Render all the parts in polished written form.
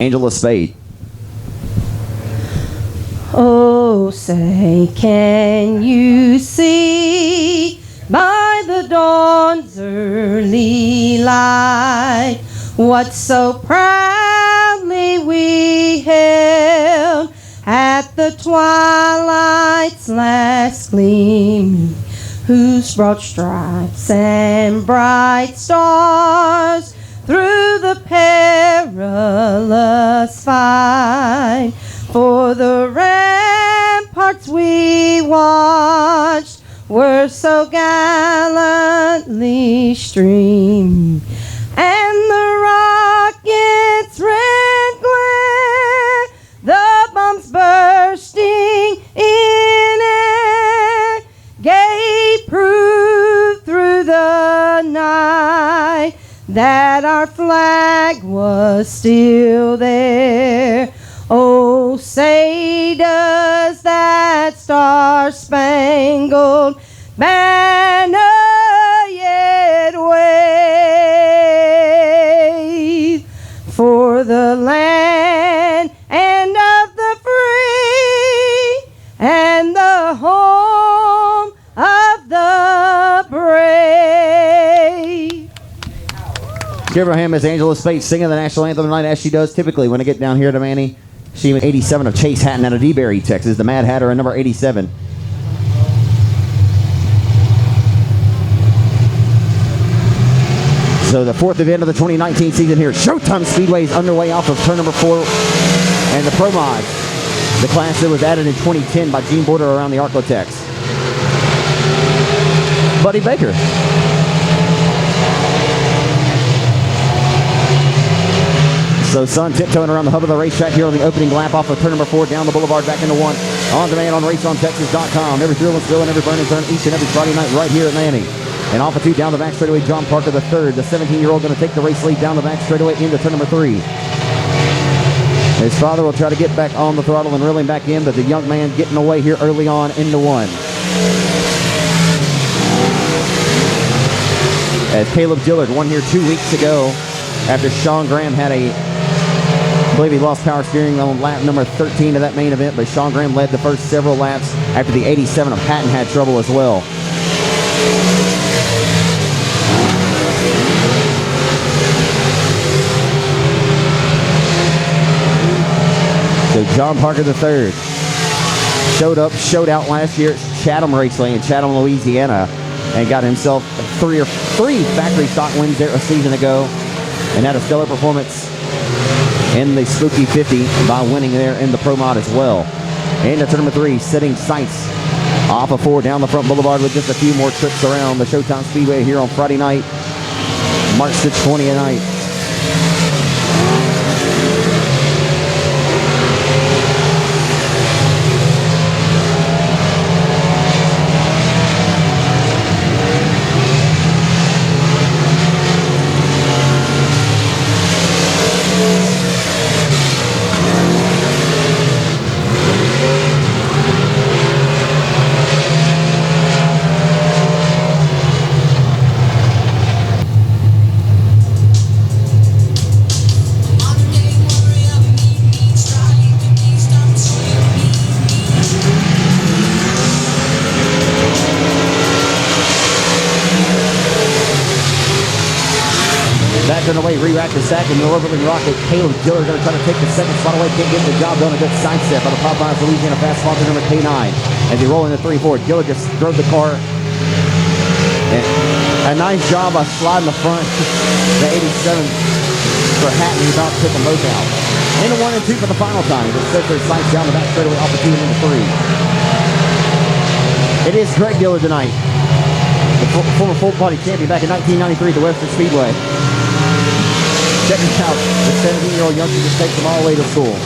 Angela Spade. Oh, say, can you see by the dawn's early light what so proudly we held at the twilight's last gleam, whose broad stripes and bright stars through the perilous fight for the ramparts we watched were so gallantly streamed, and the rockets' red glare, the bombs bursting in air, gave proof through the night that our flag was still there. Oh, say does that star-spangled banner yet wave for the land and of the free and the home of the brave. Give her a hand, Miss Angela Spade, singing the national anthem tonight, as she does typically when I get down here to Manny. She was 87 of Chase Hatton out of DeBerry, Texas, the Mad Hatter, and number 87. So the fourth event of the 2019 season here, Showtime Speedway is underway off of turn number 4, and the Pro Mod, the class that was added in 2010 by Gene Border around the Arclotex. Buddy Baker. So Sun tiptoeing around the hub of the racetrack here on the opening lap off of turn number 4, down the boulevard, back into 1. On demand on raceontexas.com. Every thrill and thrill and every burn and turn each and every Friday night right here at Manny. And off of 2 down the back straightaway, John Parker the third. The 17-year-old going to take the race lead down the back straightaway into turn number 3. His father will try to get back on the throttle and reel him back in, but the young man getting away here early on into 1. As Caleb Dillard won here 2 weeks ago after Sean Graham had I believe he lost power steering on lap number 13 of that main event, but Sean Graham led the first several laps after the 87 of Patton had trouble as well. So John Parker III showed out last year at Chatham Raceway in Chatham, Louisiana, and got himself three factory stock wins there a season ago, and had a stellar performance in the Spooky 50 by winning there in the Pro Mod as well. And at turn number 3, setting sights off of 4 down the front boulevard with just a few more trips around the Showtime Speedway here on Friday night, March 6/20 night. Back on the way, re-rack the sack, and the orbiting rocket. Caleb Dillard going to try to take the second spot away. Can't get the job done. A good sidestep by the Popeyes Louisiana fast sponsor number K9. As they roll into 3-4, Dillard just drove the car. And a nice job by sliding the front. The 87 for Hatton. He about took them both out. Into 1 and 2 for the final time. Just set their sights down the back straightaway off the 2 and into 3. It is Greg Dillard tonight, the former full body champion back in 1993 at the Western Speedway. Check this out. The 17-year-old youngster just takes them all the way to school.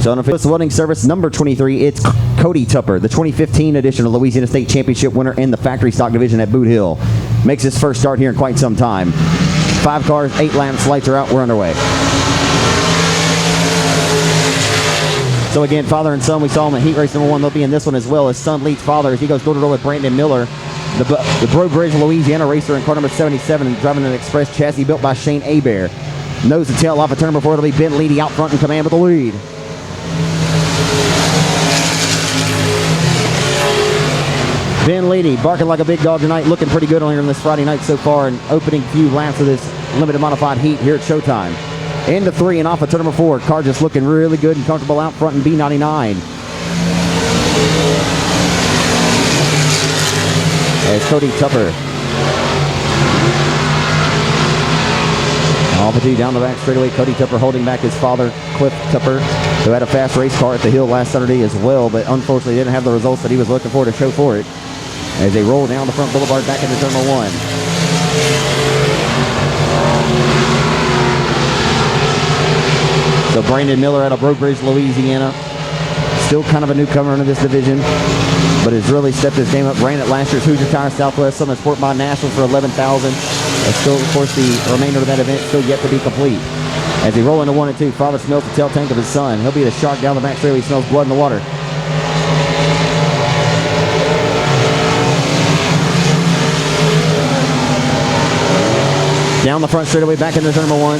So on official welding service number 23, it's Cody Tupper, the 2015 edition of Louisiana State Championship winner in the factory stock division at Boot Hill. Makes his first start here in quite some time. 5 cars, 8 laps, lights are out, we're underway. So again, father and son, we saw him in heat race number 1. They'll be in this one as well. His son leads father as he goes door-to-door with Brandon Miller, the Bro Bridge, Louisiana racer in car number 77, and driving an express chassis built by Shane Hebert. Nose to tail off a turn before. It'll be Ben Leedy out front in command with the lead. Ben Leedy barking like a big dog tonight, looking pretty good on here on this Friday night so far, and opening few laps of this limited modified heat here at Showtime. Into 3 and off of turn number 4. Car just looking really good and comfortable out front in B99. As Cody Tupper off of 2 down the back straightaway. Cody Tupper holding back his father, Cliff Tupper, who had a fast race car at the hill last Saturday as well, but unfortunately didn't have the results that he was looking for to show for it. As they roll down the front boulevard back into turn number 1. So Brandon Miller out of Bro Bridge, Louisiana. Still kind of a newcomer into this division, but has really stepped his game up. Ran at last year's Hoosier Tire Southwest Southern Sport by Nationals for $11,000. Still, of course, the remainder of that event still yet to be complete. As they roll into 1 and 2, father smells the tail tank of his son. He'll be the shark down the back straightaway. He smells blood in the water. Down the front straightaway, back into turn number 1.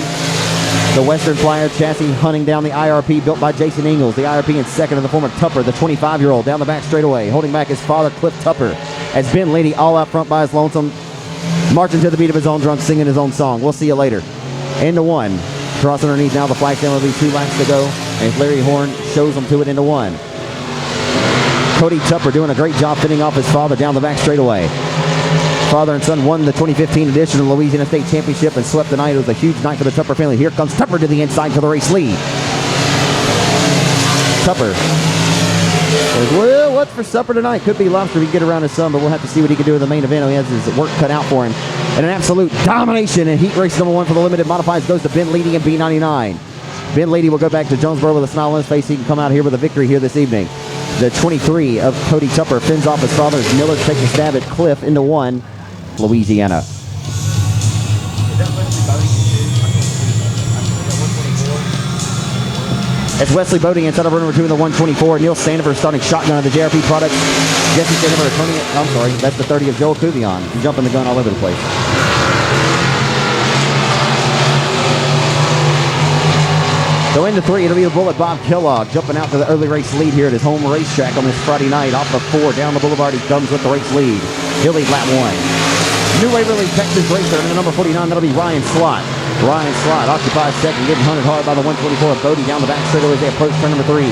The Western Flyer chassis hunting down the IRP built by Jason Ingalls. The IRP in second in the form of Tupper, the 25-year-old, down the back straightaway. Holding back his father, Cliff Tupper, as Ben Leedy all out front by his lonesome, marching to the beat of his own drum, singing his own song. We'll see you later. Into 1. Cross underneath now. The flag stand will be 2 laps to go. And Larry Horn shows them to it into 1. Cody Tupper doing a great job fitting off his father down the back straightaway. Father and son won the 2015 edition of the Louisiana State Championship and swept the night. It was a huge night for the Tupper family. Here comes Tupper to the inside for the race lead. Tupper says, well, what's for supper tonight? Could be lobster if he can get around his son, but we'll have to see what he can do in the main event. He has his work cut out for him. And an absolute domination in heat race number 1 for the limited modifieds goes to Ben Leedy in B99. Ben Leedy will go back to Jonesboro with a smile on his face. He can come out here with a victory here this evening. The 23 of Cody Tupper fins off his father as Miller takes a stab at Cliff into 1. Louisiana. It's Wesley Boding inside of number 2 in the 124. Neil Standifer starting shotgun of the JRP product. Jesse Standifer turning it. I'm sorry, that's the 30 of Joel Cuvion. Jumping the gun all over the place. So into 3, it'll be the Bullet Bob Kellogg jumping out to the early race lead here at his home racetrack on this Friday night. Off of 4 down the boulevard, he comes with the race lead. He'll lead lap 1. New Waverly, Texas racer, and the number 49, that'll be Ryan Slott. Ryan Slott occupies second, getting hunted hard by the 124 of Bodie down the back straightaway as they approach turn number 3.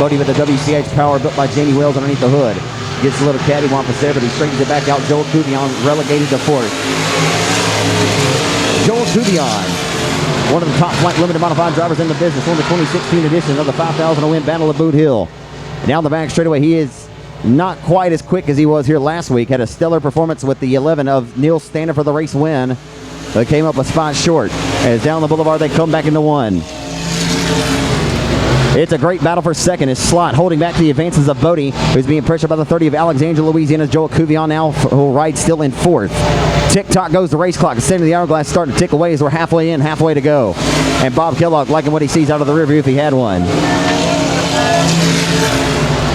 Bodie with the WCH power built by Jamie Wells underneath the hood. Gets a little cattywampus there, but he straightens it back out. Joel Cuvion relegated to 4th. Joel Cuvion, one of the top flight limited modified drivers in the business, won the 2016 edition of the 5,000 to win Battle of Boot Hill. Down the back straightaway, he is not quite as quick as he was here last week. Had a stellar performance with the 11 of Neil Standifer for the race win, but came up a spot short. As down the boulevard, they come back into 1. It's a great battle for second as Slott holding back the advances of Bodie, who's being pressured by the 30 of Alexandria, Louisiana's Joel Cuvion now, who rides still in 4th. Tick-tock goes the race clock. The center of the hourglass starting to tick away as we're halfway in, halfway to go. And Bob Kellogg liking what he sees out of the rear view if he had one.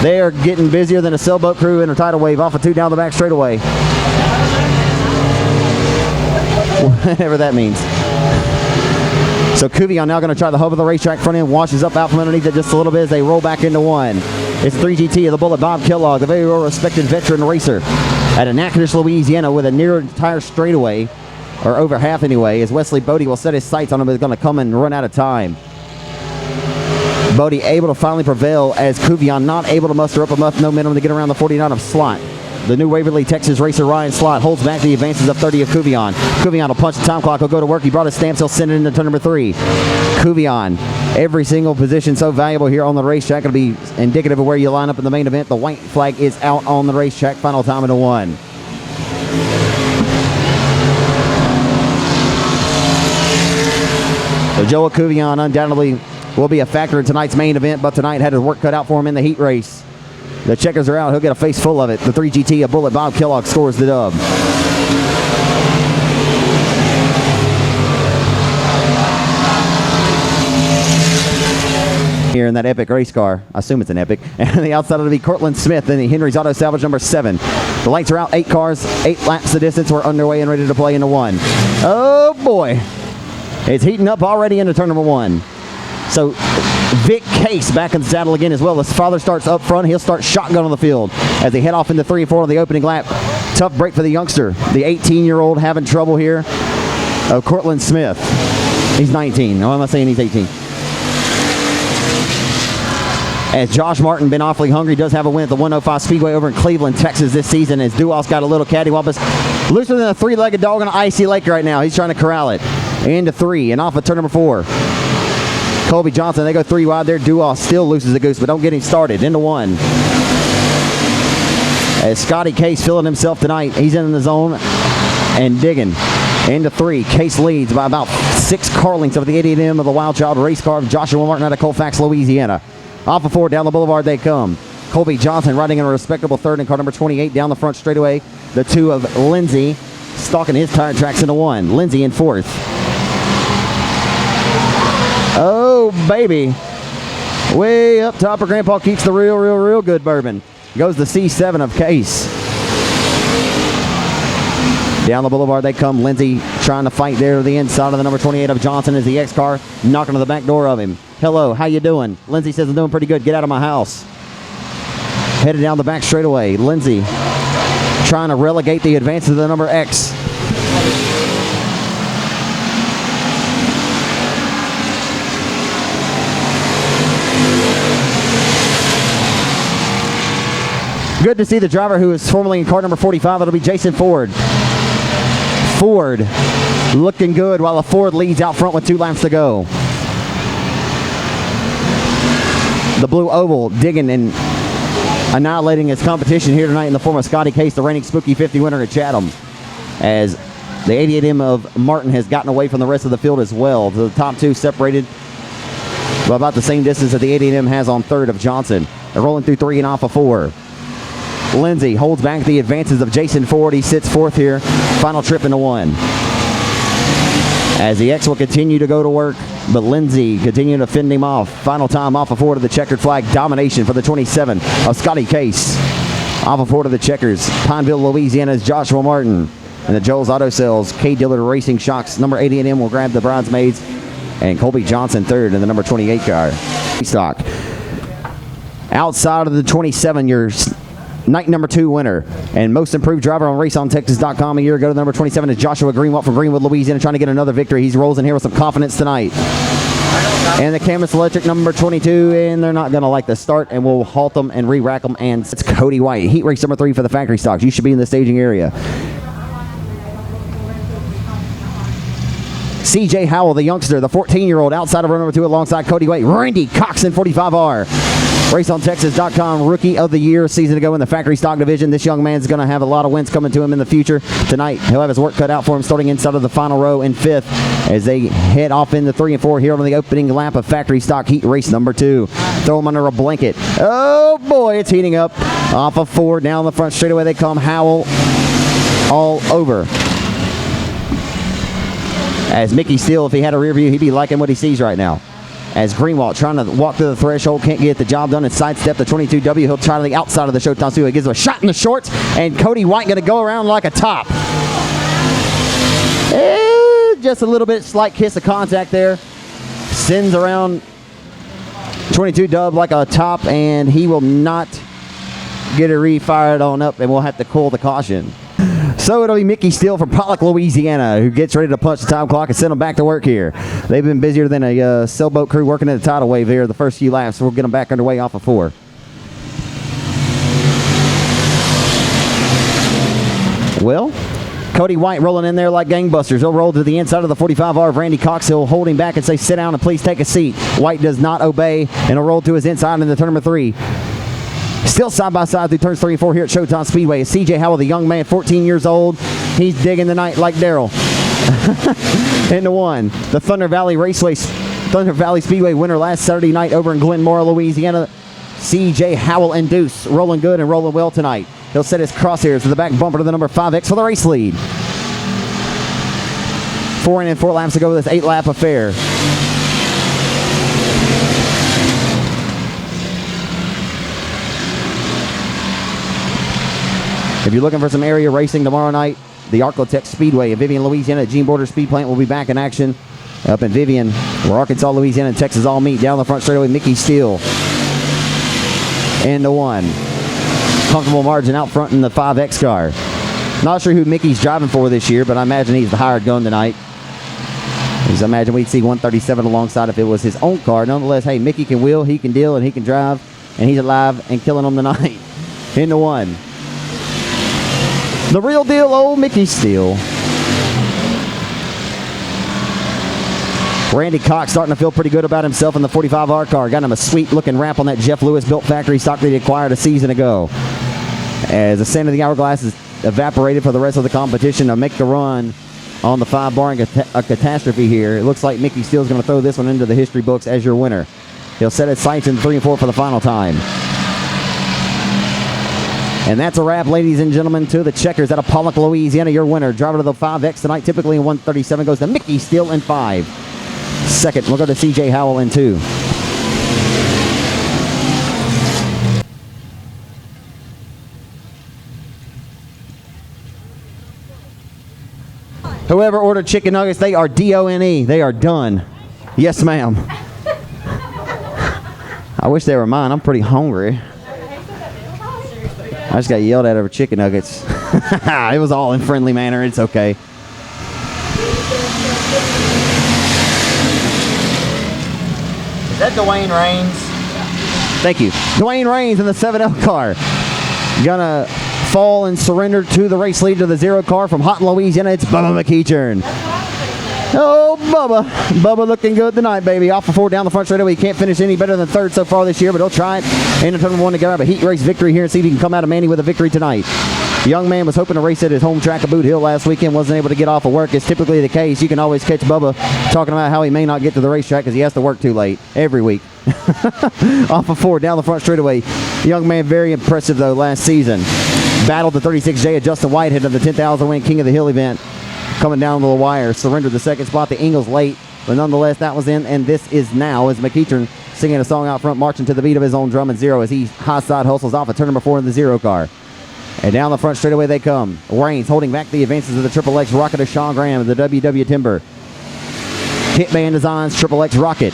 They are getting busier than a sailboat crew in a tidal wave off of 2 down the back straightaway. Whatever that means. So Cuvion now going to try the hub of the racetrack front end, washes up out from underneath it just a little bit as they roll back into 1. It's 3GT of the Bullet Bob Kellogg, the very well-respected veteran racer at Natchitoches, Louisiana, with a near entire straightaway, or over half anyway, as Wesley Bodie will set his sights on him, but is going to come and run out of time. Bodie able to finally prevail as Cuvion not able to muster up enough momentum to get around the 49 of Slott. The New Waverly, Texas racer Ryan Slott holds back the advances of 30 of Cuvion. Cuvion will punch the time clock. He'll go to work. He brought his stamps. He'll send it into turn number 3. Cuvion, every single position so valuable here on the racetrack. It'll be indicative of where you line up in the main event. The white flag is out on the racetrack. Final time into 1. So Joel Cuvion undoubtedly will be a factor in tonight's main event, but tonight had his work cut out for him in the heat race. The checkers are out. He'll get a face full of it. The 3GT of Bullet Bob Kellogg scores the dub. here in that epic race car. I assume it's an epic. And on the outside it'll be Cortland Smith in the Henry's Auto Salvage number 7. The lights are out, 8 cars, 8 laps the distance. We're underway and ready to play into 1. Oh boy. It's heating up already into turn number 1. So Vic Case back in the saddle again as well. His father starts up front. He'll start shotgun on the field as they head off into 3 and 4 on the opening lap. Tough break for the youngster. The 18-year-old having trouble here. Cortland Smith. He's 19. No, I'm not saying he's 18. As Josh Martin, been awfully hungry, does have a win at the 105 Speedway over in Cleveland, Texas this season. As Duos got a little cattywampus. Looser than a 3-legged dog on an icy lake right now. He's trying to corral it. Into 3 and off of turn number 4. Colby Johnson, they go 3 wide there. Duos still loses the goose, but don't get him started. Into 1. As Scotty Case feeling himself tonight. He's in the zone and digging. Into 3. Case leads by about 6 car lengths over the 88M of the Wild Child race car of Joshua Martin out of Colfax, Louisiana. Off of 4, down the boulevard they come. Colby Johnson riding in a respectable 3rd in car number 28 down the front straightaway. The 2 of Lindsay stalking his tire tracks into 1. Lindsay in 4th. Oh, baby. Way up top, her grandpa keeps the real good bourbon. Goes the C7 of Case. Down the boulevard they come. Lindsay trying to fight there to the inside of the number 28 of Johnson as the X car knocking to the back door of him. Hello, how you doing? Lindsay says, I'm doing pretty good. Get out of my house. Headed down the back straightaway. Lindsay trying to relegate the advance to the number X. Good to see the driver who is formerly in car number 45. It'll be Jason Ford. Ford looking good while the Ford leads out front with 2 laps to go. The blue oval digging and annihilating his competition here tonight in the form of Scotty Case, the reigning Spooky 50 winner at Chatham. As the 88M of Martin has gotten away from the rest of the field as well. The top 2 separated by about the same distance that the 88M has on 3rd of Johnson. They're rolling through 3 and off of 4. Lindsay holds back the advances of Jason Ford. He sits 4th here. Final trip into 1. As the X will continue to go to work, but Lindsay continuing to fend him off. Final time off of 4 to the checkered flag. Domination for the 27 of Scotty Case. Off of 4 to the checkers. Pineville, Louisiana's Joshua Martin. And the Joel's Auto Sales, K. Dillard Racing Shocks. Number 88M will grab the bridesmaids. And Colby Johnson 3rd in the number 28 car. Stock. Outside of the 27, your night number 2 winner and most improved driver on RaceOnTexas.com a year ago. The number 27 is Joshua Greenwald from Greenwood, Louisiana, trying to get another victory. He rolls in here with some confidence tonight. And the Camus Electric number 22, and they're not going to like the start, and we'll halt them and re-rack them. And it's Cody White, heat race number 3 for the factory stocks. You should be in the staging area. CJ Howell, the youngster, the 14-year-old, outside of row number 2 alongside Cody White. Randy Coxon, 45R. RaceOnTexas.com Rookie of the Year season ago in the factory stock division. This young man's going to have a lot of wins coming to him in the future. Tonight, he'll have his work cut out for him starting inside of the final row in 5th as they head off into 3 and 4 here on the opening lap of factory stock heat race number 2. Throw him under a blanket. Oh boy, it's heating up. Off of 4, down the front straightaway they come. Howell all over. As Mickey Steele, if he had a rear view, he'd be liking what he sees right now. As Greenwald trying to walk through the threshold, can't get the job done and sidestep the 22W. He'll try to the outside of the Showtime Speedway. Gives him a shot in the shorts, and Cody White going to go around like a top. Just a little bit slight kiss of contact there. Sends around 22 dub like a top, and he will not get it re-fired on up, and we'll have to call the caution. So it'll be Mickey Steele from Pollock, Louisiana, who gets ready to punch the time clock and send them back to work here. They've been busier than a sailboat crew working at the tidal wave here the first few laps, so we'll get them back underway off of 4. Well, Cody White rolling in there like gangbusters. He'll roll to the inside of the 45R of Randy Cox. He'll hold him back and say, sit down and please take a seat. White does not obey, and he'll roll to his inside into turn number 3. Still side by side through turns 3 and 4 here at Showtime Speedway. It's CJ Howell, the young man, 14 years old. He's digging the night like Daryl. Into 1. The Thunder Valley Speedway winner last Saturday night over in Glenmora, Louisiana. CJ Howell and Deuce rolling good and rolling well tonight. He'll set his crosshairs to the back bumper to the number 5X for the race lead. 4 and 4 laps to go with this 8-lap affair. If you're looking for some area racing tomorrow night, the Arcotech Speedway in Vivian, Louisiana at Gene Border Speed Plant will be back in action up in Vivian, where Arkansas, Louisiana, and Texas all meet. Down the front straightaway, Mickey Steele into one. Comfortable margin out front in the 5X car. Not sure who Mickey's driving for this year, but I imagine he's the hired gun tonight. I imagine we'd see 137 alongside if it was his own car. Nonetheless, hey, Mickey can wheel, he can deal, and he can drive, and he's alive and killing them tonight. Into one. The real deal, old Mickey Steele. Randy Cox starting to feel pretty good about himself in the 45R car. Got him a sweet-looking wrap on that Jeff Lewis-built factory stock that he acquired a season ago. As the sand of the hourglass is evaporated for the rest of the competition to make the run on the 5, barring a catastrophe here. It looks like Mickey Steele's going to throw this one into the history books as your winner. He'll set his sights in 3 and 4 for the final time. And that's a wrap, ladies and gentlemen, to the Checkers out of Pollock, Louisiana. Your winner, driver to the 5X tonight, typically in 137, goes to Mickey Steele in 5. Second, we'll go to CJ Howell in 2. Whoever ordered chicken nuggets, they are DONE. They are done. Yes, ma'am. I wish they were mine. I'm pretty hungry. I just got yelled at over chicken nuggets. It was all in friendly manner. It's okay. Is that Dwayne Raines? Thank you. Dwayne Raines in the 7L car. Gonna fall and surrender to the race lead to the 0 car from Houghton, Louisiana. It's Bubba McEachern. Oh, Bubba. Bubba looking good tonight, baby. Off of 4 down the front straightaway. He can't finish any better than 3rd so far this year, but he'll try it. And in turn 1 to grab a heat race victory here and see if he can come out of Manny with a victory tonight. The young man was hoping to race at his home track of Boot Hill last weekend. Wasn't able to get off of work. It's typically the case. You can always catch Bubba talking about how he may not get to the racetrack because he has to work too late every week. Off of 4 down the front straightaway. The young man very impressive, though, last season. Battled the 36J of Justin Whitehead of the 10,000 win King of the Hill event. Coming down to the wire. Surrendered the 2nd spot to Ingles late. But nonetheless, that was in, and this is now as McEachern singing a song out front, marching to the beat of his own drum and 0 as he high side hustles off of turn number 4 in the 0 car. And down the front straightaway they come. Raines holding back the advances of the Triple X Rocket of Sean Graham of the WW Timber. Hitman Designs Triple X Rocket.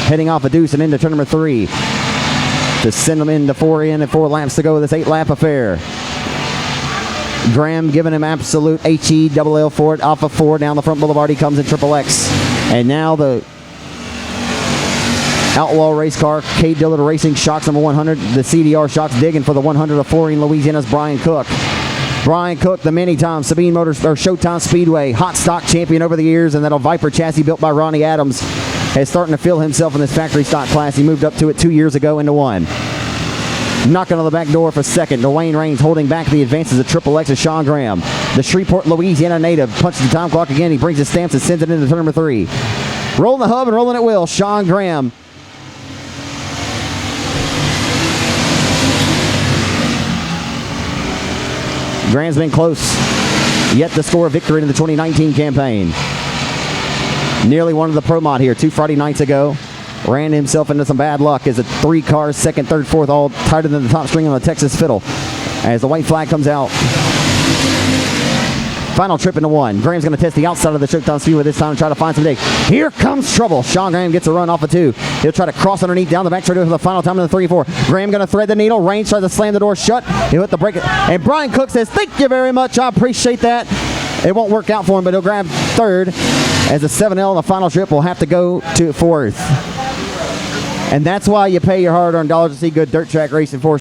Heading off a deuce and into turn number 3. To send them into 4 in and 4 laps to go this 8-lap affair. Graham giving him absolute HE-double-L for it. Off of 4 down the front boulevard he comes in Triple X. And now the Outlaw race car, K. Dillard Racing, shocks number 100. The CDR shocks digging for the 100 of Florine, Louisiana's Brian Cook. Brian Cook, the many-time Sabine Showtime Speedway hot stock champion over the years, and that Viper chassis built by Ronnie Adams is starting to feel himself in this factory stock class. He moved up to it 2 years ago into 1. Knocking on the back door for second. Dwayne Raines holding back the advances of Triple X of Sean Graham. The Shreveport, Louisiana native punches the time clock again. He brings his stamps and sends it into turn number 3. Rolling the hub and rolling it will. Sean Graham. Graham's been close yet to score a victory in the 2019 campaign. Nearly won the Pro Mod here 2 Friday nights ago. Ran himself into some bad luck as a 3 cars, 2nd, 3rd, 4th, all tighter than the top string on the Texas Fiddle. As the white flag comes out. Final trip into 1. Graham's going to test the outside of the Showtime Speedway this time and try to find some dig. Here comes trouble. Sean Graham gets a run off of 2. He'll try to cross underneath down the back straightaway for the final time in the 3 and 4. Graham going to thread the needle. Raines tries to slam the door shut. He'll hit the brake. And Brian Cook says, "Thank you very much. I appreciate that." It won't work out for him, but he'll grab 3rd as the 7L on the final trip will have to go to 4th. And that's why you pay your hard-earned dollars to see good dirt track racing for.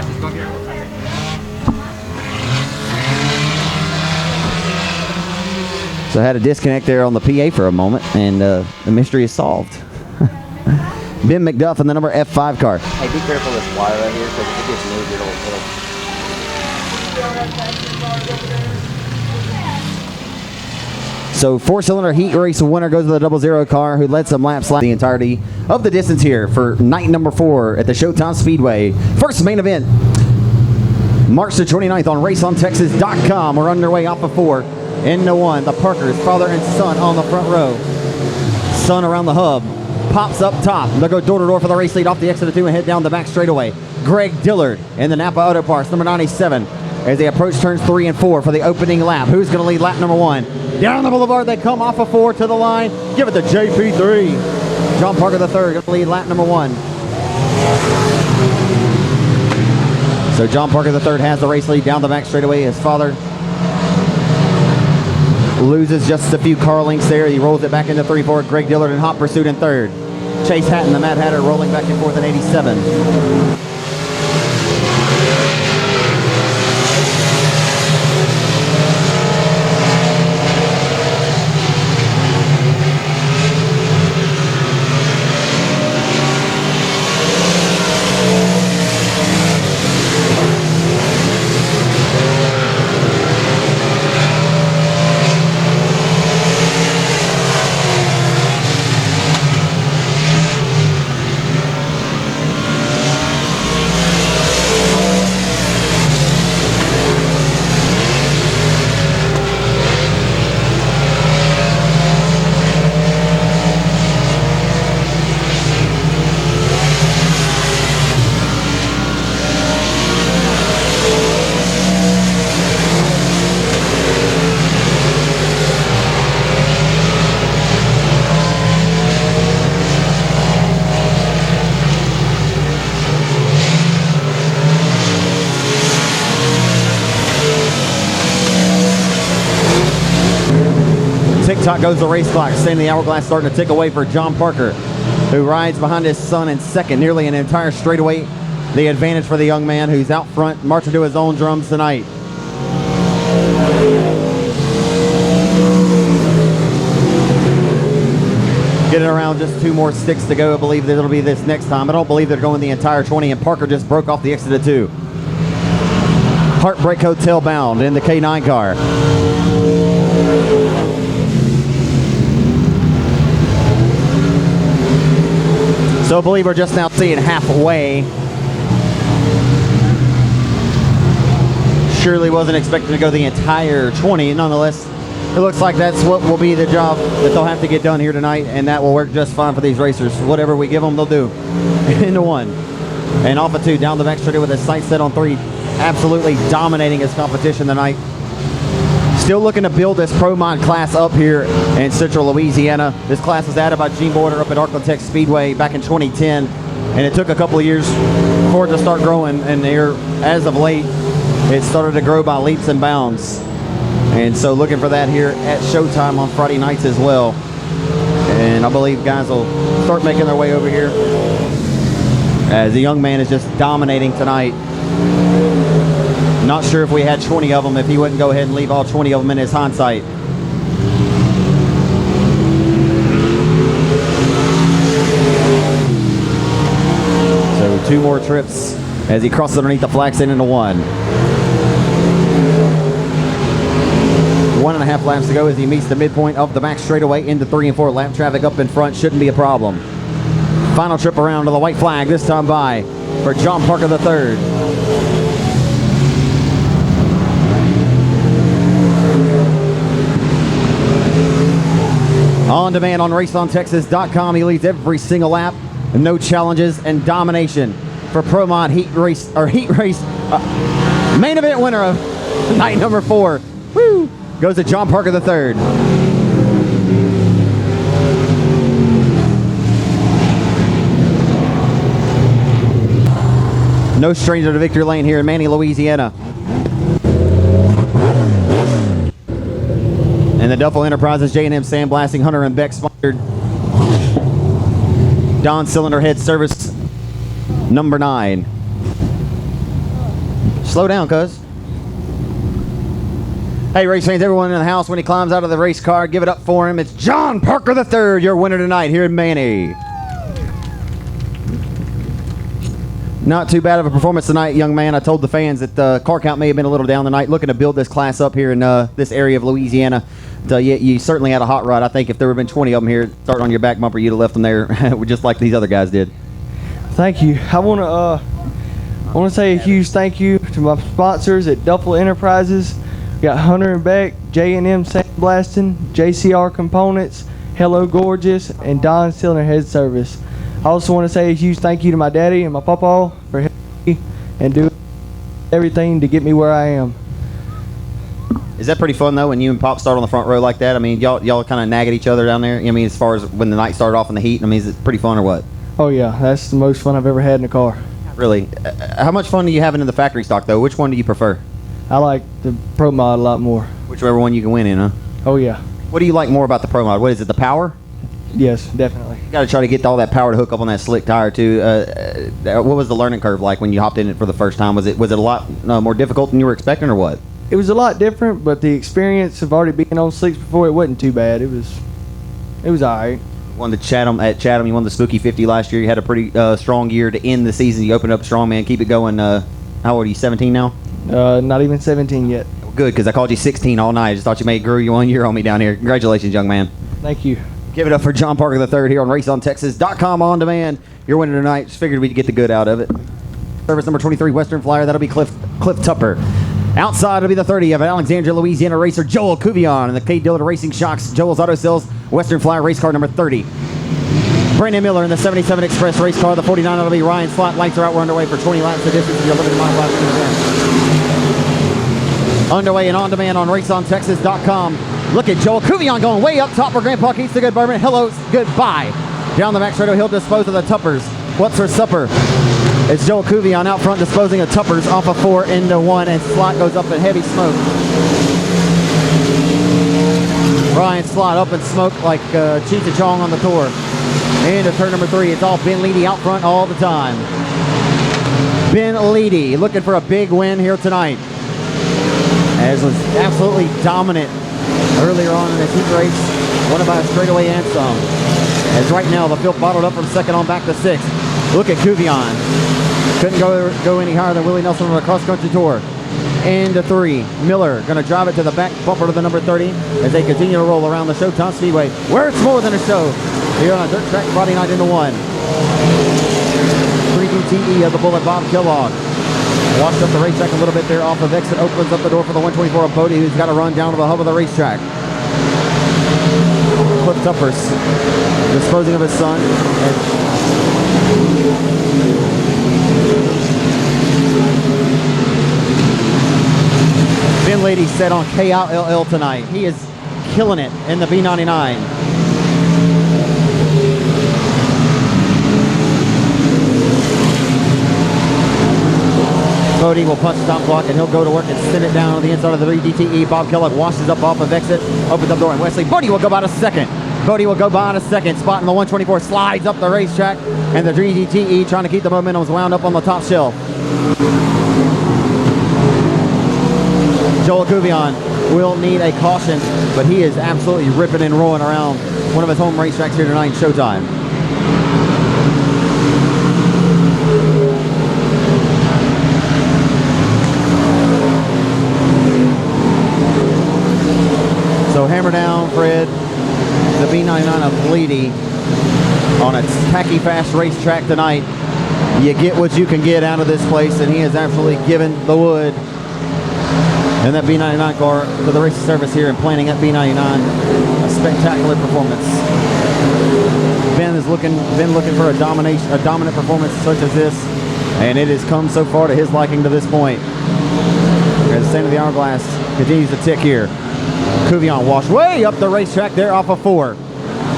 Watch, he's going to get it. So I had a disconnect there on the PA for a moment, and the mystery is solved. Ben McDuff in the number F5 car. Hey, be careful of this wire right here, because if it gets moved, it'll So 4-cylinder heat race winner goes to the 00 car, who led some laps the entirety of the distance here for night number 4 at the Showtime Speedway. First main event, March the 29th on RaceOnTexas.com. We're underway off of 4 into 1. The Parkers, father and son on the front row. Son around the hub. Pops up top. They'll go door to door for the race lead off the exit of 2 and head down the back straightaway. Greg Dillard in the Napa Auto Parts, number 97, as they approach turns 3 and 4 for the opening lap. Who's going to lead lap number 1? Down the boulevard, they come off of 4 to the line. Give it to JP3. John Parker III going to lead lap number 1. So John Parker III has the race lead down the back straightaway. His father loses just a few car lengths there. He rolls it back into 3-4. Greg Dillard in hot pursuit in 3rd. Chase Hatton, the Mad Hatter, rolling back and forth in 87. Tick-tock goes the race clock. Staying in the hourglass, starting to tick away for John Parker, who rides behind his son in 2nd, nearly an entire straightaway. The advantage for the young man who's out front, marching to his own drums tonight. Getting around, just 2 more sticks to go. I believe that it'll be this next time. I don't believe they're going the entire 20, and Parker just broke off the exit of 2. Heartbreak Hotel bound in the K9 car. So I believe we're just now seeing halfway. Surely wasn't expecting to go the entire 20. Nonetheless, it looks like that's what will be the job that they'll have to get done here tonight, and that will work just fine for these racers. Whatever we give them, they'll do. Into 1. And off of 2, down the back straight with his sights set on 3. Absolutely dominating his competition tonight. Still looking to build this Pro Mod class up here in Central Louisiana. This class was added by Gene Border up at Untitled Speedway back in 2010, and it took a couple of years for it to start growing, and here, as of late, it started to grow by leaps and bounds. And so looking for that here at Showtime on Friday nights as well. And I believe guys will start making their way over here, as the young man is just dominating tonight. Not sure if we had 20 of them, if he wouldn't go ahead and leave all 20 of them in his hindsight. So 2 more trips as he crosses underneath the flag stand into 1. 1.5 laps to go as he meets the midpoint of the back straightaway into 3 and 4. Lap traffic up in front shouldn't be a problem. Final trip around to the white flag, this time by for John Parker III. On demand on RaceOnTexas.com. He leads every single lap. No challenges and domination for Pro Mod heat race main event winner of night number 4. Woo! Goes to John Parker III. No stranger to victory lane here in Manny, Louisiana. And the Duffel Enterprises J&M Sandblasting, Hunter and Beck sponsored. Don Cylinder Head Service number 9. Slow down, cuz. Hey, race fans, everyone in the house, when he climbs out of the race car, give it up for him. It's John Parker III, your winner tonight here in Manny. Not too bad of a performance tonight, young man. I told the fans that the car count may have been a little down tonight, looking to build this class up here in this area of Louisiana. You certainly had a hot rod. I think if there would have been 20 of them here starting on your back bumper, you'd have left them there just like these other guys did. Thank you. I want to say a huge thank you to my sponsors at Duffel Enterprises. We got Hunter and Beck, J&M Sandblasting, JCR Components, Hello Gorgeous, and Don Cylinder Head Service. I also want to say a huge thank you to my daddy and my papa for helping me and doing everything to get me where I am. Is that pretty fun though when you and Pop start on the front row like that? I mean, y'all kind of nag at each other down there. I mean, as far as when the night started off in the heat, I mean, is it pretty fun or what? Oh yeah, that's the most fun I've ever had in a car. Really? How much fun do you have in the factory stock though? Which one do you prefer? I like the Pro Mod a lot more. Whichever one you can win in, huh? Oh yeah. What do you like more about the Pro Mod? What is it? The power? Yes, definitely. You got to try to get all that power to hook up on that slick tire too. What was the learning curve like when you hopped in it for the first time? Was it a lot more difficult than you were expecting, or what? It was a lot different, but the experience of already being on slicks before, it wasn't too bad. It was all right. You won the Chatham at Chatham. You won the Spooky 50 last year. You had a pretty strong year to end the season. You opened up strong, man. Keep it going. How old are you? 17 now? Not even 17 yet. Good, because I called you 16 all night. I just thought you may grew you 1 year on me down here. Congratulations, young man. Thank you. Give it up for John Parker III here on RaceOnTexas.com on demand. Your winner tonight. Just figured we'd get the good out of it. Service number 23, Western Flyer. That'll be Cliff Tupper. Outside will be the 30 of Alexandria, Louisiana racer Joel Cuvion and the K Dillard Racing Shocks. Joel's Auto Sales Western Flyer race car number 30. Brandon Miller in the 77 Express race car. The 49 will be Ryan Slott. Lights are out. We're underway for 20 laps. The distance is your limited mile lap event. Underway and on demand on RaceOnTexas.com. Look at Joel Cuvion going way up top for Grandpa Keats the Good Bourbon. Hello, goodbye. Down the back straight, he'll dispose of the Tuppers. What's for supper? It's Joel Cuvion out front disposing of Tuppers off of 4 into 1, and Slot goes up in heavy smoke. Ryan Slot up in smoke like Cheech and Chong on the tour. Into turn number 3, it's all Ben Leedy out front all the time. Ben Leedy looking for a big win here tonight, as was absolutely dominant earlier on in this heat race. Won by a straightaway and some. As right now the field bottled up from second on back to 6th. Look at Cuvion. Couldn't go any higher than Willie Nelson on the cross-country tour. Into 3. Miller going to drive it to the back bumper to the number 30 as they continue to roll around the Showtime Speedway, where it's more than a show. Here on a dirt track Friday night into 1. 3DTE of the Bullet, Bob Kellogg. Washed up the racetrack a little bit there off of exit. Opens up the door for the 124 of Bodie, who's got to run down to the hub of the racetrack. Cliff Tuppers disposing of his son. Ben Leedy set on KILL tonight. He is killing it in the B99. Bodie will punch stop block and he'll go to work and send it down on the inside of the 3DTE. Bob Kellogg washes up off of exit, opens up door, and Wesley Bodie will go by a second. Bodie will go by in a second. Spot in the 124, slides up the racetrack, and the 3DTE trying to keep the momentum wound up on the top shelf. Joel Cuvion will need a caution, but he is absolutely ripping and rolling around one of his home racetracks here tonight in Showtime. So hammer down, Fred, the B99 of Leedy on a tacky fast racetrack tonight. You get what you can get out of this place, and he has absolutely given the wood in that B99 car to the racing service here and planning that B99 a spectacular performance. Ben looking for a dominant performance such as this, and it has come so far to his liking to this point. As the stand of the hourglass continues to tick here. Cuvion washed way up the racetrack there off of 4.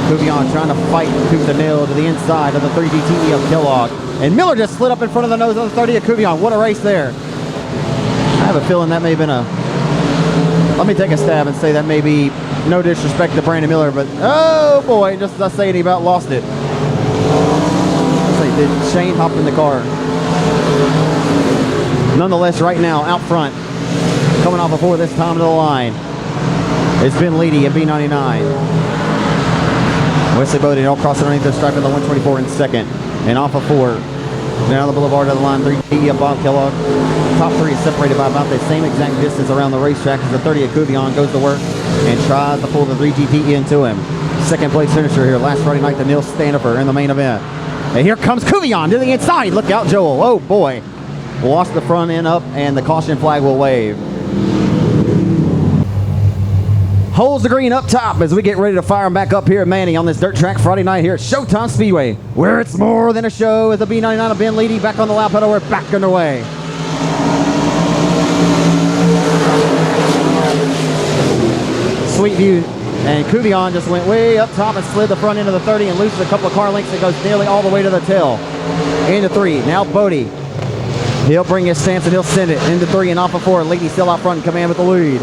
Cuvion trying to fight tooth and nail to the inside of the 3DTE of Kellogg. And Miller just slid up in front of the nose of the 30 of Cuvion. What a race there. I have a feeling that may have been let me take a stab and say that may be no disrespect to Brandon Miller, but oh boy, just as I say it, he about lost it. Let's say, did Shane hop in the car? Nonetheless, right now, out front, coming off before this time to the line, it's Ben Leedy at B99. Wesley Bodie all cross underneath the stripe of the 124 in second. And off of 4. Down the boulevard to the line, 3 up Bob Kellogg. Top 3 is separated by about the same exact distance around the racetrack as the 30 at Cuvion goes to work and tries to pull the 3GT into him. Second place finisher here last Friday night to Neil Standifer in the main event. And here comes Cuvion to the inside. Look out, Joel. Oh, boy. Lost the front end up, and the caution flag will wave. Holds the green up top as we get ready to fire him back up here at Manny on this dirt track Friday night here at Showtime Speedway, where it's more than a show. As the B99 of Ben Leedy back on the loud pedal, we're back underway. Sweet view, and Cuvion just went way up top and slid the front end of the 30 and loses a couple of car lengths and goes nearly all the way to the tail. Into 3, now Bodie. He'll bring his stance and he'll send it into 3 and off of 4. Leedy still out front in command with the lead.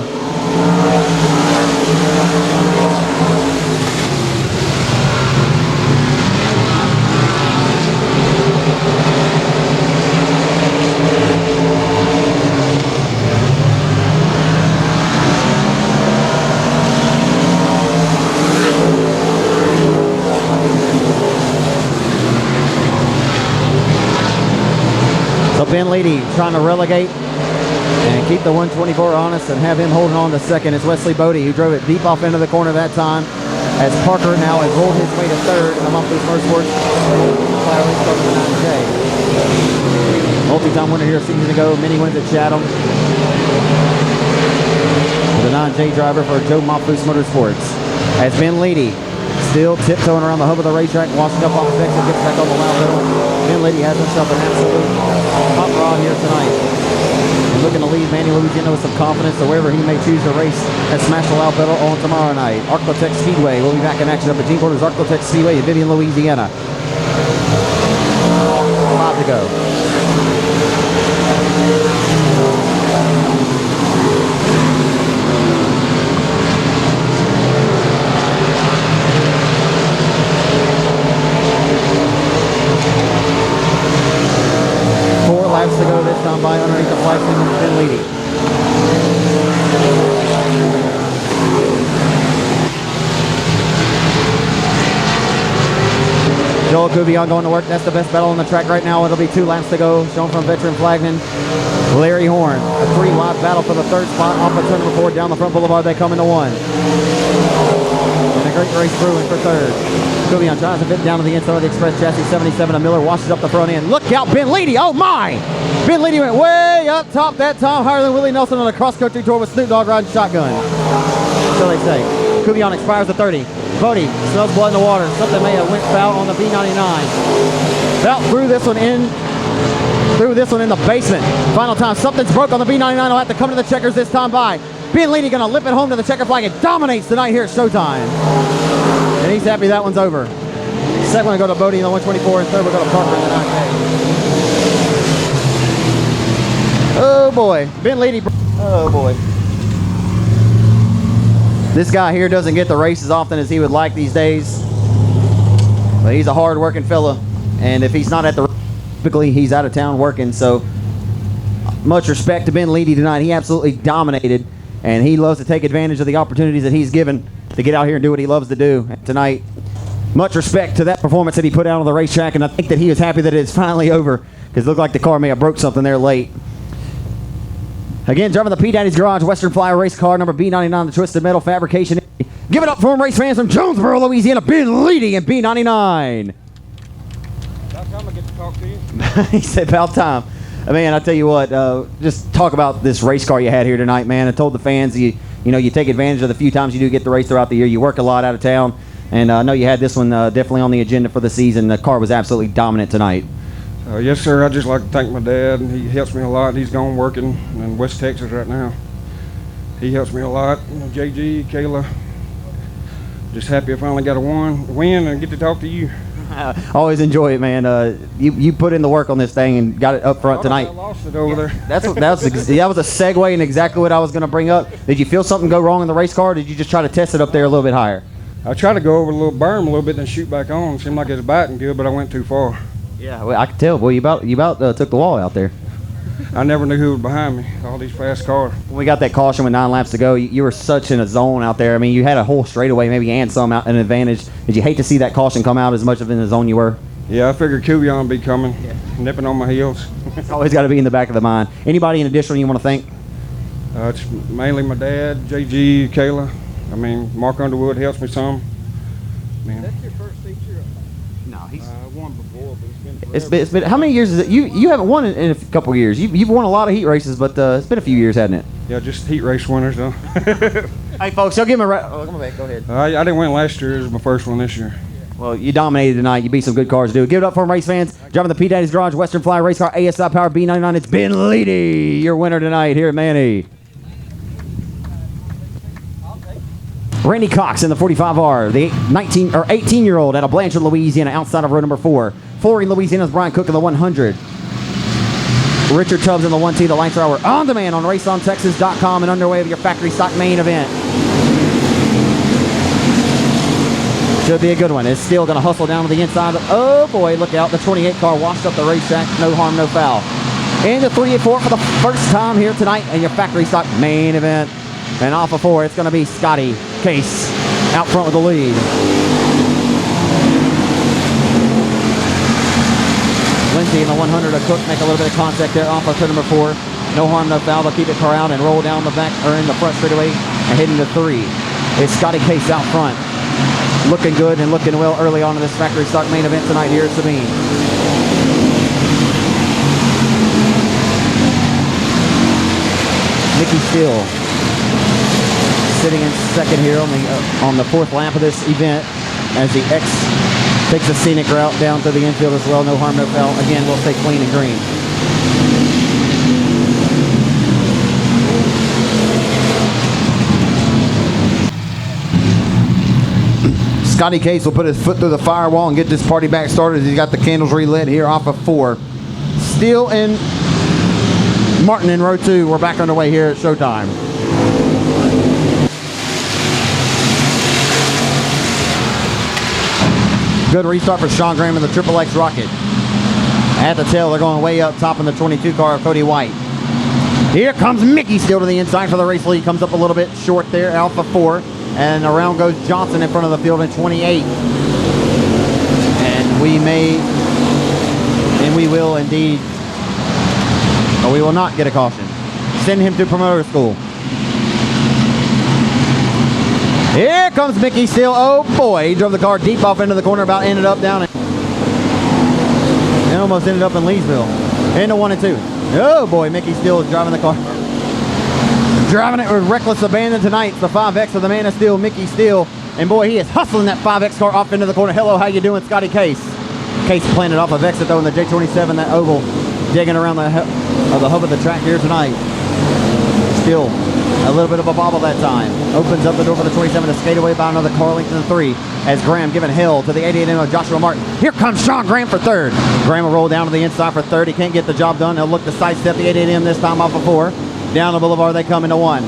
So Ben Leedy trying to relegate and keep the 124 honest and have him holding on to second. It's Wesley Bodie who drove it deep off into the corner that time, as Parker now has rolled his way to third in the monthly motorsports multi-time winner here a season ago. Many wins at Chatham. The 9J driver for Joe Mopus Motorsports. As Ben Leedy still tiptoeing around the hub of the racetrack, washing up off his exit, gets back on the loud pedal. Ben Leedy has himself an absolute hot rod here tonight. And looking to lead Manny, Louisiana with some confidence to wherever he may choose to race at Smash the Loud Pedal on tomorrow night. Untitled Speedway will be back in action up at Gene Porter's Untitled Speedway in Zubian, Louisiana. 5 to go. Laps to go this time by underneath the flag signal of Ben Leedy. Joel Cuvion going to work. That's the best battle on the track right now. It'll be 2 laps to go, shown from veteran flagman Larry Horn. A 3-wide battle for the third spot off of turn number 4 down the front boulevard. They come into 1. And a great race brewing for third. Zubian tries to fit down to the inside of the Express chassis 77 of Miller, washes up the front end. Look out, Ben Leedy, oh my! Ben Leedy went way up top that time, higher than Willie Nelson on a cross-country tour with Snoop Dogg riding shotgun. So they say. Cuvion expires the 30. Bodie smells blood in the water. Something may have went foul on the B99. Foul threw this one in the basement. Final time, something's broke on the B99. He'll have to come to the checkers this time by. Ben Leedy gonna lip it home to the checker flag and dominates tonight here at Showtime. And he's happy that one's over. Second one will go to Bodie in the 124, and third will go to Parker in the 9K. Oh boy, Ben Leedy. Oh boy. This guy here doesn't get the race as often as he would like these days. But he's a hard-working fella. And if he's not at the race, typically he's out of town working. So much respect to Ben Leedy tonight. He absolutely dominated. And he loves to take advantage of the opportunities that he's given to get out here and do what he loves to do. And tonight, much respect to that performance that he put out on the racetrack, and I think that he was happy that it's finally over, because it looked like the car may have broke something there late. Again, driving the P. Daddy's Garage Western Flyer race car, number B99, the Twisted Metal Fabrication. Give it up for him, race fans from Jonesboro, Louisiana, Ben Leedy in B99. About time I get to talk to you. He said, about time. Man, I tell you what, just talk about this race car you had here tonight, man. I told the fans, you take advantage of the few times you do get the race throughout the year. You work a lot out of town, and I know you had this one definitely on the agenda for the season. The car was absolutely dominant tonight. Yes, sir. I'd just like to thank my dad. He helps me a lot. He's gone working in West Texas right now. He helps me a lot. JG, Kayla. Just happy I finally got a win and get to talk to you. I always enjoy it, man. You put in the work on this thing and got it up front tonight. I lost it over there. That was a segue and exactly what I was going to bring up. Did you feel something go wrong in the race car, or did you just try to test it up there a little bit higher? I tried to go over a little berm a little bit and shoot back on. Seemed like it was biting good, but I went too far. Yeah, well, I could tell. Boy, you about took the wall out there. I never knew who was behind me. All these fast cars. When we got that caution with 9 laps to go, you were such in a zone out there. I mean, you had a whole straightaway maybe and some out an advantage. Did you hate to see that caution come out as much of in the zone you were? Yeah, I figured Zubian be coming, nipping on my heels. It's always got to be in the back of the mind. Anybody in addition you want to thank? It's mainly my dad, JG, Kayla. I mean, Mark Underwood helps me some. That's your first feature? No, he's. I won before, but it's been It's been how many years is it? You haven't won in a couple of years. You've won a lot of heat races, but it's been a few years, hasn't it? Yeah, just heat race winners though. Hey folks, y'all give him a come on back. Go ahead. I didn't win last year. It was my first one this year. Well, you dominated tonight. You beat some good cars, dude. Give it up for him, race fans. Driving the P Daddy's Garage Western Fly Race Car ASI Power B99. It's Ben Leedy, your winner tonight here at Manny. Randy Cox in the 45R, the 18-year-old out of Blanchard, Louisiana, outside of row number 4. Flooring, Louisiana's Brian Cook in the 100. Richard Tubbs in the 1T. The lights are on demand on raceontexas.com and underway of your factory stock main event. Should be a good one. It's still going to hustle down to the inside. Oh boy, look out. The 28 car washed up the racetrack. No harm, no foul. In the 3 and 4 for the first time here tonight in your factory stock main event. And off of 4, it's going to be Scotty Case out front with the lead. Lindsay in the 100 of Cook make a little bit of contact there off of turn number 4. No harm, no foul. They'll keep it car out and roll down the back or in the front straightaway and head into 3. It's Scotty Case out front. Looking good and looking well early on in this factory stock main event tonight here at Sabine. Mickey Steele sitting in second here on the 4th lap of this event as the X takes a scenic route down to the infield as well. No harm, no foul. Again, we'll stay clean and green. Scotty Case will put his foot through the firewall and get this party back started as he's got the candles relit here off of 4. Steele and Martin in row 2. We're back underway here at Showtime. Good restart for Sean Graham and the Triple X Rocket. At the tail, they're going way up top in the 22 car of Cody White. Here comes Mickey Steele to the inside for the race lead. Comes up a little bit short there, Alpha 4. And around goes Johnson in front of the field in 28. And we will indeed, or we will not get a caution. Send him to promoter school. Here comes Mickey Steele. Oh boy, he drove the car deep off into the corner, about ended up down it. And almost ended up in Leesville. Into 1 and 2. Oh boy, Mickey Steele is driving the car. Driving it with reckless abandon tonight. The 5X of the Man of Steel, Mickey Steele. And boy, he is hustling that 5X car off into the corner. Hello, how you doing, Scotty Case? Case planted off of exit though in the J27, that oval, digging around the hub of the track here tonight. Still a little bit of a bobble that time. Opens up the door for the 27 to skate away by another car length in the 3 as Graham giving hell to the 88M of Joshua Martin. Here comes Sean Graham for 3rd. Graham will roll down to the inside for 3rd. He can't get the job done. He'll look to sidestep the 88M this time off of 4. Down the boulevard they come into 1.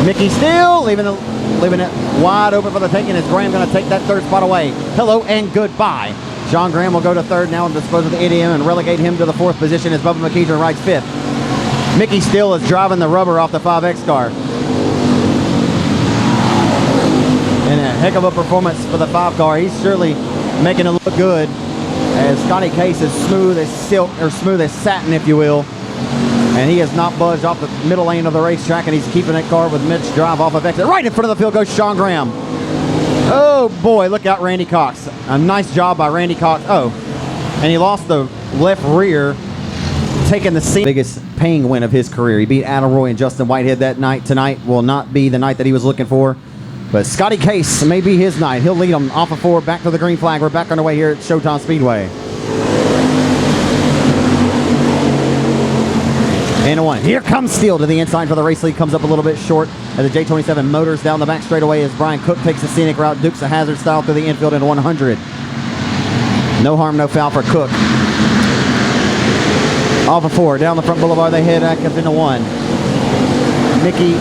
Mickey Steele leaving it wide open for the taking. Is Graham going to take that 3rd spot away? Hello and goodbye. Sean Graham will go to 3rd now and dispose of the 88M and relegate him to the 4th position as Bubba McKeever rides 5th. Mickey Steele is driving the rubber off the 5X car. And a heck of a performance for the 5 car. He's surely making it look good as Scotty Case is smooth as silk, or smooth as satin, if you will. And he has not budged off the middle lane of the racetrack, and he's keeping that car with Mitch drive off of exit. Right in front of the field goes Sean Graham. Oh boy, look out Randy Cox. A nice job by Randy Cox. Oh, and he lost the left rear, taking the biggest paying win of his career. He beat Adam Roy and Justin Whitehead that night. Tonight will not be the night that he was looking for. But Scotty Case may be his night. He'll lead them off of 4 back to the green flag. We're back underway here at Showtime Speedway. And a 1. Here comes Steele to the inside for the race lead. Comes up a little bit short as the J27 motors down the back straightaway as Brian Cook takes the scenic route. Dukes a hazard style through the infield in 100. No harm, no foul for Cook. Off of 4. Down the front boulevard they head back up into 1. Mickey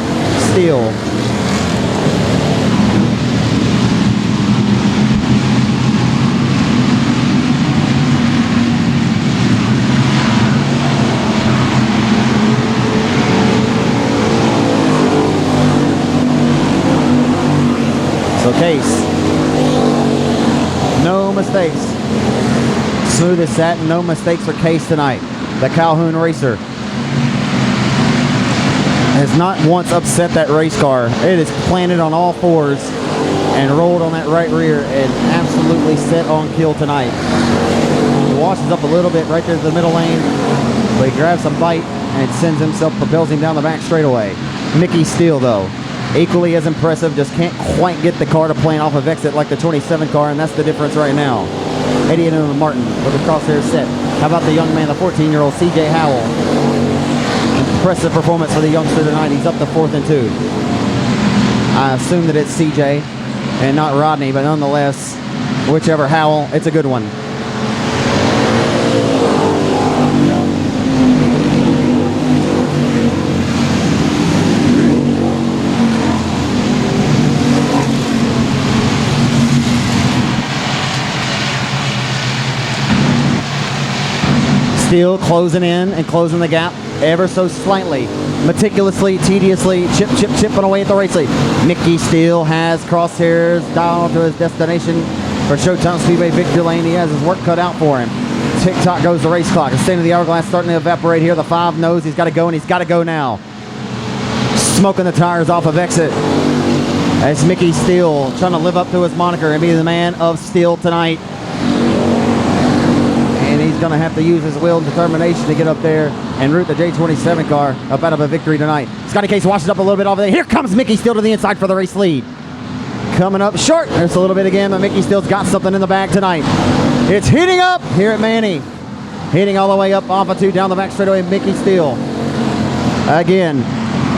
Steele. So Case, no mistakes. Smooth as satin, no mistakes for Case tonight. The Calhoun racer has not once upset that race car. It is planted on all fours and rolled on that right rear and absolutely set on kill tonight. He washes up a little bit right there to the middle lane, but he grabs some bite and sends himself, propels him down the back straightaway. Mickey Steele, though, equally as impressive, just can't quite get the car to plan off of exit like the 27 car, and that's the difference right now. Eddie and Martin with the crosshair set. How about the young man, the 14-year-old C.J. Howell? Impressive performance for the youngster tonight. He's up to 4th and 2. I assume that it's C.J. and not Rodney, but nonetheless, whichever Howell, it's a good one. Steele closing in and closing the gap ever so slightly, meticulously, tediously, chipping away at the race lead. Mickey Steele has crosshairs down to his destination for Showtime Speedway victory lane. He has his work cut out for him. Tick-tock goes the race clock. The state of the hourglass starting to evaporate here. The 5 knows he's got to go, and he's got to go now. Smoking the tires off of exit as Mickey Steele trying to live up to his moniker and be the man of steel tonight. And he's going to have to use his will and determination to get up there and root the J27 car up out of a victory tonight. Scotty Case washes up a little bit over there. Here comes Mickey Steele to the inside for the race lead. Coming up short. There's a little bit again, but Mickey Steele's got something in the bag tonight. It's heating up here at Manny. Heating all the way up off of 2 down the back straightaway, Mickey Steele. Again,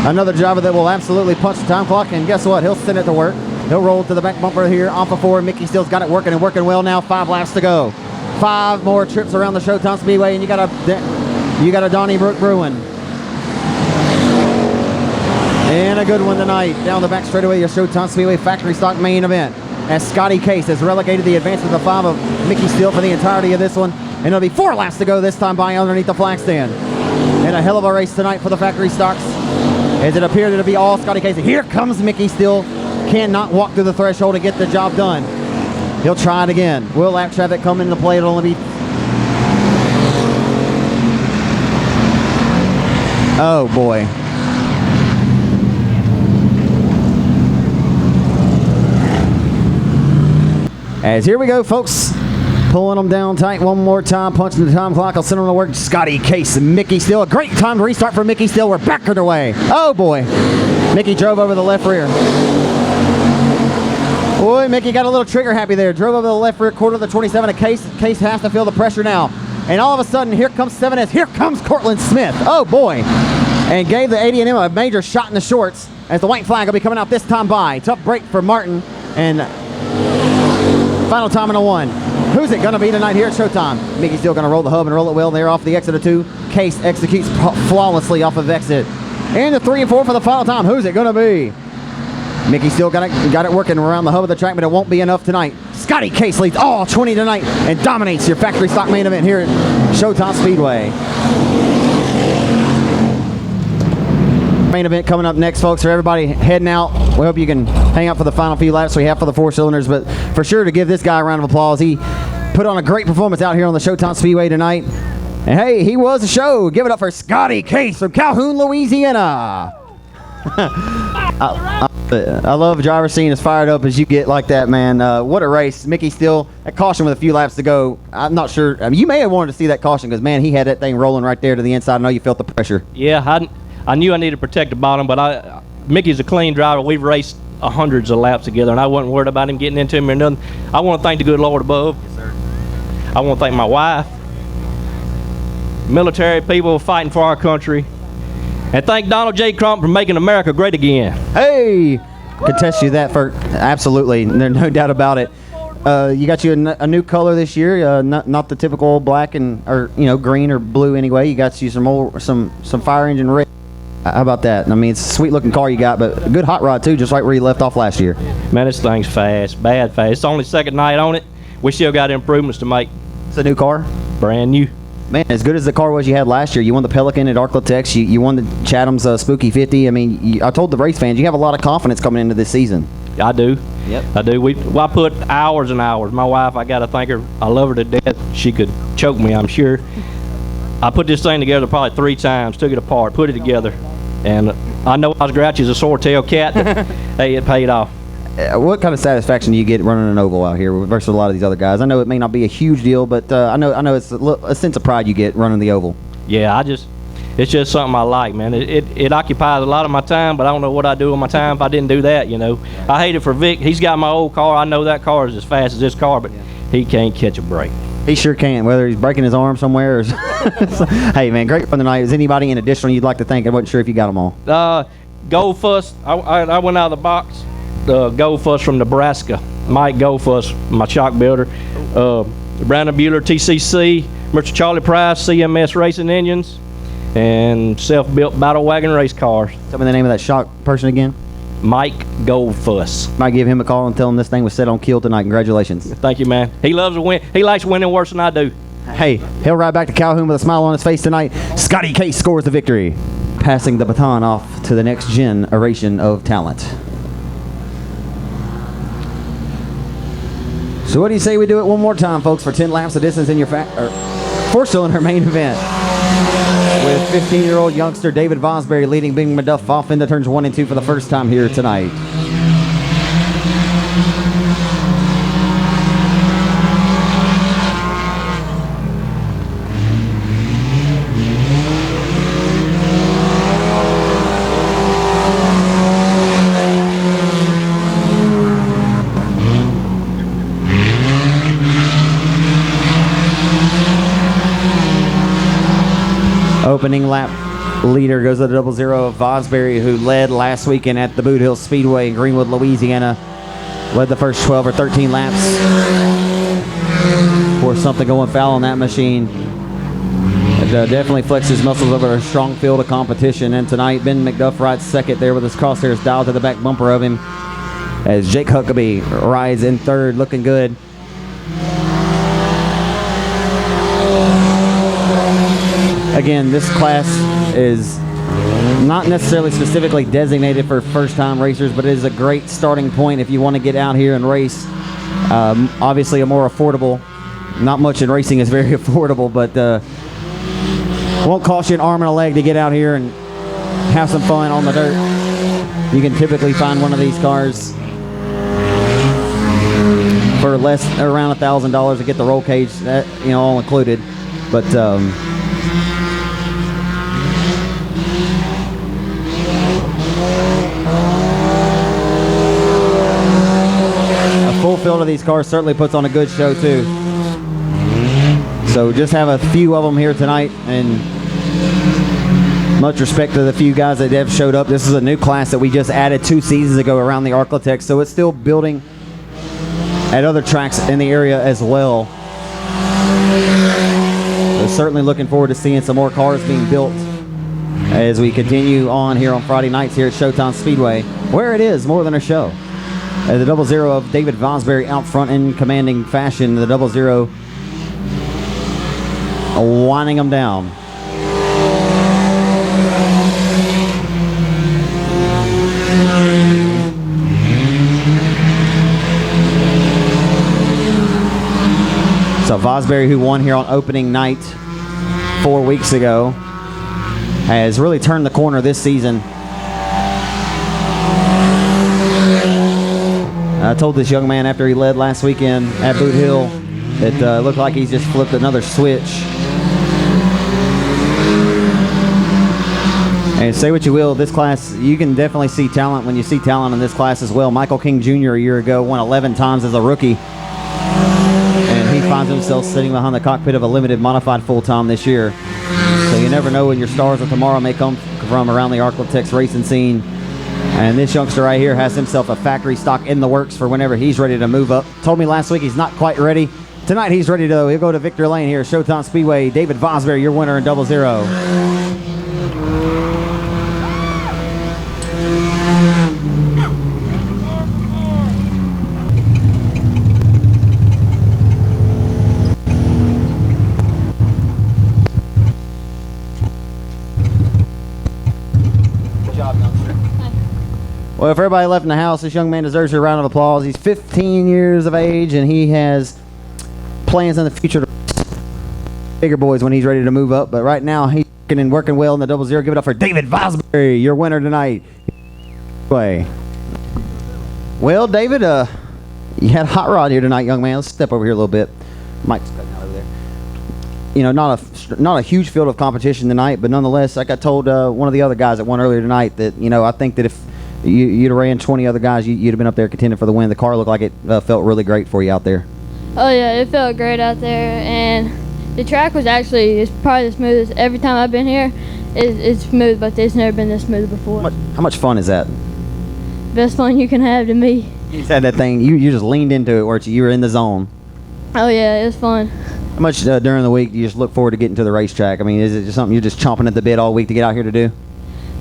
another driver that will absolutely punch the time clock, and guess what? He'll send it to work. He'll roll to the back bumper here off of 4. Mickey Steele's got it working and working well now. 5 laps to go. 5 more trips around the Showtime Speedway, and you got a Donnybrook Bruin. And a good one tonight down the back straightaway, your Showtime Speedway factory stock main event. As Scotty Case has relegated the advance of the 5 of Mickey Steele for the entirety of this one. And it'll be 4 laps to go this time by underneath the flag stand. And a hell of a race tonight for the factory stocks, as it appeared to be all Scotty Case. Here comes Mickey Steele. Cannot walk through the threshold and get the job done. He'll try it again. Will lap traffic come into play? It'll only be... Oh, boy. As here we go, folks. Pulling them down tight one more time. Punching the time clock. I'll send them to work. Scotty Case and Mickey Steele. A great time to restart for Mickey Steele. We're back underway. Oh, boy. Mickey drove over the left rear. Boy, Mickey got a little trigger happy there. Drove over the left rear quarter of the 27. A Case has to feel the pressure now. And all of a sudden, here comes 7S. Here comes Cortland Smith. Oh, boy. And gave the 80&M a major shot in the shorts as the white flag will be coming out this time by. Tough break for Martin. And final time in a 1. Who's it going to be tonight here at Showtime? Mickey's still going to roll the hub and roll it well there off the exit of 2. Case executes flawlessly off of exit. And the 3 and 4 for the final time. Who's it going to be? Mickey still got it working around the hub of the track, but it won't be enough tonight. Scotty Case leads all 20 tonight and dominates your factory stock main event here at Showtime Speedway. Main event coming up next, folks. For everybody heading out, we hope you can hang out for the final few laps we have for the 4 cylinders, but for sure to give this guy a round of applause. He put on a great performance out here on the Showtime Speedway tonight. And hey, he was a show. Give it up for Scotty Case from Calhoun, Louisiana. I love driver scene as fired up as you get like that, man. What a race. Mickey Steele, that caution with a few laps to go. I'm not sure. I mean, you may have wanted to see that caution because, man, he had that thing rolling right there to the inside. I know you felt the pressure. Yeah, I knew I needed to protect the bottom, but Mickey's a clean driver. We've raced hundreds of laps together, and I wasn't worried about him getting into me or nothing. I want to thank the good Lord above. Yes, sir. I want to thank my wife, military people fighting for our country, and thank Donald J. Trump for making America great again. Hey, contest you that for absolutely, there's no doubt about it. You got you a new color this year, not the typical black or green or blue anyway. You got you some fire engine red. How about that? I mean, it's a sweet looking car you got, but a good hot rod too, just right where you left off last year. Man, this thing's fast, bad fast. It's the only second night on it. We still got improvements to make. It's a new car, brand new. Man, as good as the car was you had last year, you won the Pelican at Arklatex, you won the Chatham's Spooky 50. I mean, I told the race fans, you have a lot of confidence coming into this season. I do. Yep. I do. I put hours and hours. My wife, I got to thank her. I love her to death. She could choke me, I'm sure. I put this thing together probably 3 times, took it apart, put it together. And I know I was grouchy as a sore-tailed cat, but hey, it paid off. What kind of satisfaction do you get running an oval out here versus a lot of these other guys? I know it may not be a huge deal, but I know it's a sense of pride you get running the oval. Yeah, it's just something I like, man. It occupies a lot of my time, but I don't know what I'd do with my time if I didn't do that, you know. I hate it for Vic. He's got my old car. I know that car is as fast as this car, but he can't catch a break. He sure can, whether he's breaking his arm somewhere or Hey, man, great fun tonight. Is anybody in additional you'd like to thank? I wasn't sure if you got them all. Gold Fuss, I went out of the box. Gold Fuss from Nebraska. Mike Gold Fuss, my shock builder. Brandon Bueller, TCC. Mr. Charlie Price, CMS Racing Engines. And self-built battle wagon race cars. Tell me the name of that shock person again. Mike Goldfuss. Might give him a call and tell him this thing was set on kill tonight. Congratulations. Thank you, man. He loves to win. He likes winning worse than I do. Hey, he'll ride back to Calhoun with a smile on his face tonight. Scotty Case scores the victory, passing the baton off to the next generation of talent. So what do you say we do it one more time, folks, for 10 laps of distance in your 4-cylinder main event? With 15-year-old youngster David Vosbury leading Bing McDuff off into turns 1 and 2 for the first time here tonight. Opening lap leader goes to the 00 of Vosbury, who led last weekend at the Boot Hill Speedway in Greenwald, Louisiana. Led the first 12 or 13 laps. For something going foul on that machine. It definitely flexed his muscles over a strong field of competition. And tonight, Ben McDuff rides second there with his crosshairs dialed to the back bumper of him. As Jake Huckabee rides in third, looking good. Again, this class is not necessarily specifically designated for first-time racers, but it is a great starting point if you want to get out here and race. Obviously, a more affordable. Not much in racing is very affordable, but won't cost you an arm and a leg to get out here and have some fun on the dirt. You can typically find one of these cars for less, around $1,000 to get the roll cage, that, you know, all included. But full field of these cars certainly puts on a good show too. So just have a few of them here tonight, and much respect to the few guys that have showed up. This is a new class that we just added 2 seasons ago around the Arklatex, so it's still building at other tracks in the area as well. So certainly looking forward to seeing some more cars being built as we continue on here on Friday nights here at Showtime Speedway, where it is more than a show. The 00 of David Vosbury out front in commanding fashion. The 00 winding them down. So Vosbury, who won here on opening night 4 weeks ago, has really turned the corner this season. I told this young man after he led last weekend at Boot Hill that it looked like he's just flipped another switch. And say what you will, this class, you can definitely see talent when you see talent in this class as well. Michael King Jr. a year ago won 11 times as a rookie. And he finds himself sitting behind the cockpit of a limited modified full-time this year. So you never know when your stars of tomorrow may come from around the Arklatex racing scene. And this youngster right here has himself a factory stock in the works for whenever he's ready to move up. Told me last week he's not quite ready. Tonight he's ready to go. He'll go to Victor Lane here, Showtime Speedway. David Vosbury, your winner in 00. Well, if everybody left in the house, this young man deserves a round of applause. He's 15 years of age, and he has plans in the future to bigger boys when he's ready to move up. But right now, he's working well in the 00. Give it up for David Vosbury, your winner tonight. Well, David, you had a hot rod here tonight, young man. Let's step over here a little bit. Mike's cutting out over there. You know, not a huge field of competition tonight, but nonetheless, like I told one of the other guys that won earlier tonight that, you know, I think that if you'd have ran 20 other guys, you'd have been up there contending for the win. The car looked like it felt really great for you out there. Oh yeah, it felt great out there, and the track was it's probably the smoothest. Every time I've been here, it's smooth, but it's never been this smooth before. How much fun is that? Best fun you can have to me. You just had that thing, you just leaned into it, weren't you? You were in the zone. Oh yeah, it was fun. How much during the week do you just look forward to getting to the racetrack? I mean, is it just something you're just chomping at the bit all week to get out here to do?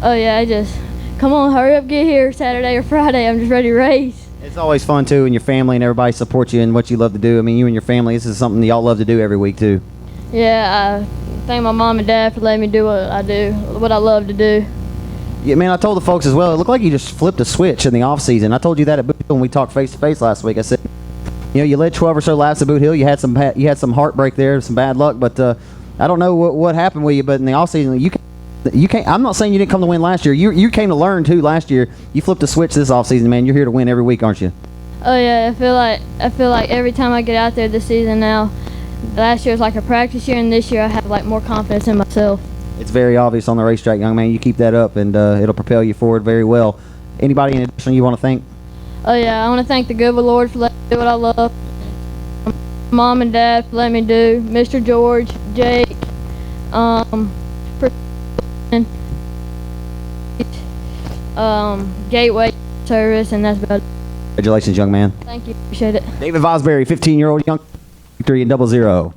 Oh yeah, I just, come on, hurry up, get here Saturday or Friday. I'm just ready to race. It's always fun too, and your family and everybody supports you in what you love to do. I mean, you and your family, this is something that y'all love to do every week too. Yeah, I thank my mom and dad for letting me do what I love to do. Yeah, man, I told the folks as well, it looked like you just flipped a switch in the off season. I told you that at Boot Hill when we talked face to face last week. I said, you know, you led 12 or so laps at Boot Hill. You had some heartbreak there, some bad luck, but I don't know what happened with you. But in the off season, you can't. I'm not saying you didn't come to win last year. You came to learn too last year. You flipped a switch this off season, man. You're here to win every week, aren't you? Oh yeah, I feel like every time I get out there this season now, last year was like a practice year, and this year I have like more confidence in myself. It's very obvious on the racetrack, young man. You keep that up, and it'll propel you forward very well. Anybody in addition you want to thank? Oh yeah, I want to thank the good Lord for letting me do what I love. Mom and Dad for letting me do. Mr. George, Jake, Gateway Service, and that's about it. Congratulations, young man. Thank you, appreciate it. David Vosbury, 15-year-old young victory in 00.